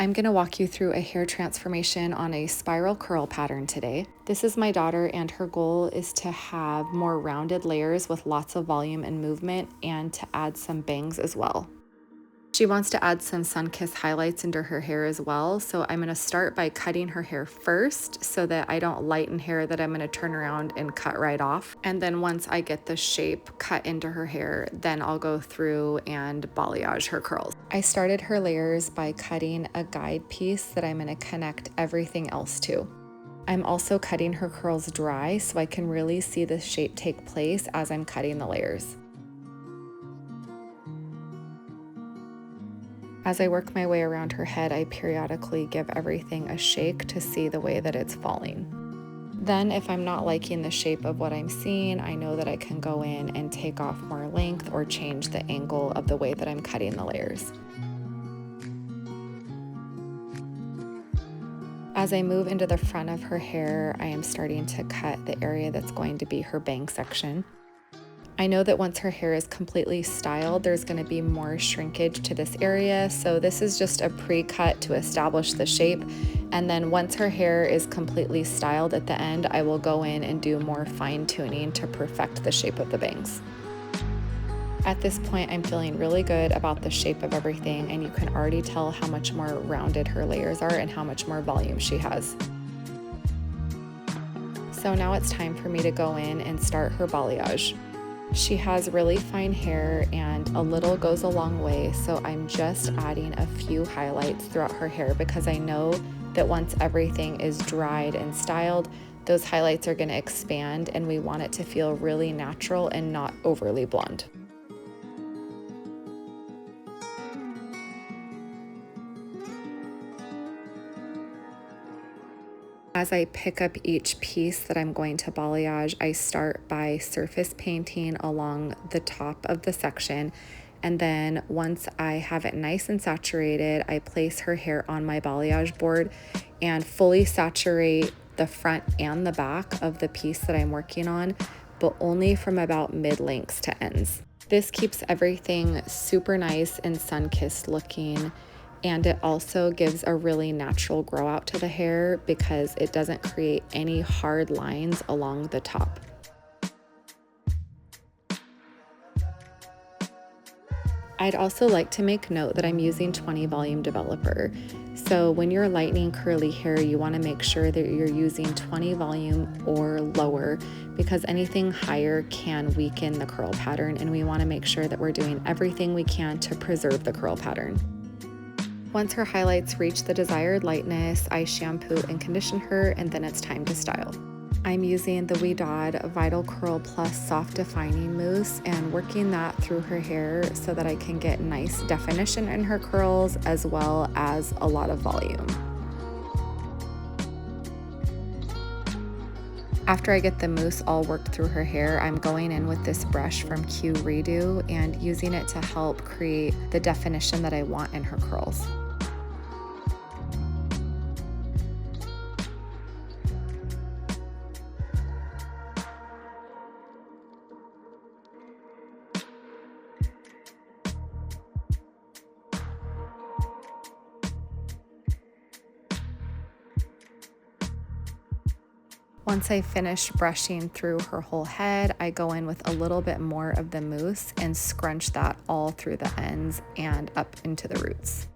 I'm going to walk you through a hair transformation on a spiral curl pattern today. This is my daughter, and her goal is to have more rounded layers with lots of volume and movement, and to add some bangs as well. She wants to add some sun-kissed highlights into her hair as well, so I'm going to start by cutting her hair first so that I don't lighten hair that I'm going to turn around and cut right off. And then once I get the shape cut into her hair, then I'll go through and balayage her curls. I started her layers by cutting a guide piece that I'm going to connect everything else to. I'm also cutting her curls dry so I can really see the shape take place as I'm cutting the layers. As I work my way around her head, I periodically give everything a shake to see the way that it's falling. Then, if I'm not liking the shape of what I'm seeing, I know that I can go in and take off more length or change the angle of the way that I'm cutting the layers. As I move into the front of her hair, I am starting to cut the area that's going to be her bang section. I know that once her hair is completely styled, there's going to be more shrinkage to this area, so this is just a pre-cut to establish the shape. And then once her hair is completely styled at the end, I will go in and do more fine-tuning to perfect the shape of the bangs. At this point, I'm feeling really good about the shape of everything, and you can already tell how much more rounded her layers are and how much more volume she has. So now it's time for me to go in and start her balayage. She has really fine hair, and a little goes a long way, so I'm just adding a few highlights throughout her hair because I know that once everything is dried and styled, those highlights are going to expand, and we want it to feel really natural and not overly blonde. As I pick up each piece that I'm going to balayage, I start by surface painting along the top of the section, and then once I have it nice and saturated, I place her hair on my balayage board and fully saturate the front and the back of the piece that I'm working on, but only from about mid-lengths to ends. This keeps everything super nice and sun-kissed looking, and it also gives a really natural grow out to the hair because it doesn't create any hard lines along the top. I'd also like to make note that I'm using 20 volume developer. So when you're lightening curly hair, you want to make sure that you're using 20 volume or lower because anything higher can weaken the curl pattern, and we want to make sure that we're doing everything we can to preserve the curl pattern. Once her highlights reach the desired lightness, I shampoo and condition her, and then it's time to style. I'm using the Ouidad Vital Curl Plus Soft Defining Mousse and working that through her hair so that I can get nice definition in her curls as well as a lot of volume. After I get the mousse all worked through her hair, I'm going in with this brush from Q Redo and using it to help create the definition that I want in her curls. Once I finish brushing through her whole head, I go in with a little bit more of the mousse and scrunch that all through the ends and up into the roots.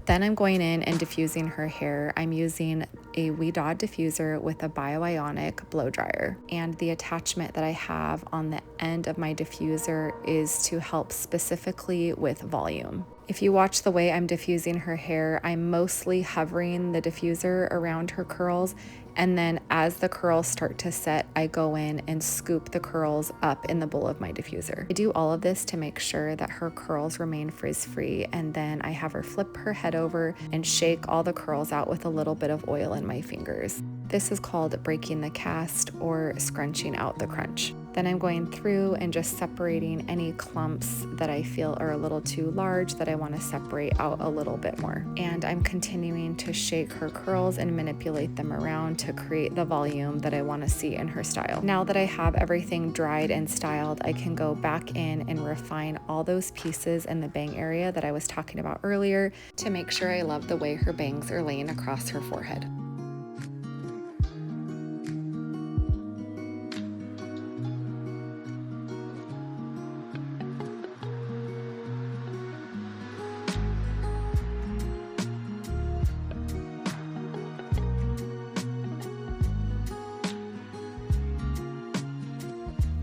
Then I'm going in and diffusing her hair. I'm using a Ouidad diffuser with a Bioionic blow dryer, and the attachment that I have on the end of my diffuser is to help specifically with volume. If you watch the way I'm diffusing her hair, I'm mostly hovering the diffuser around her curls, and then as the curls start to set, I go in and scoop the curls up in the bowl of my diffuser. I do all of this to make sure that her curls remain frizz-free, and then I have her flip her head over and shake all the curls out with a little bit of oil in my fingers. This is called breaking the cast or scrunching out the crunch. Then I'm going through and just separating any clumps that I feel are a little too large that I want to separate out a little bit more. And I'm continuing to shake her curls and manipulate them around to create the volume that I want to see in her style. Now that I have everything dried and styled, I can go back in and refine all those pieces in the bang area that I was talking about earlier to make sure I love the way her bangs are laying across her forehead.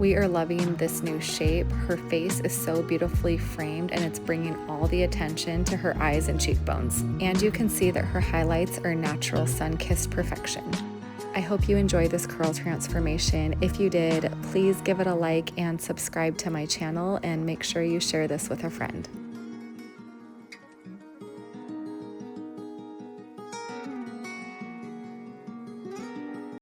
We are loving this new shape. Her face is so beautifully framed and it's bringing all the attention to her eyes and cheekbones. And you can see that her highlights are natural sun-kissed perfection. I hope you enjoyed this curl transformation. If you did, please give it a like and subscribe to my channel and make sure you share this with a friend.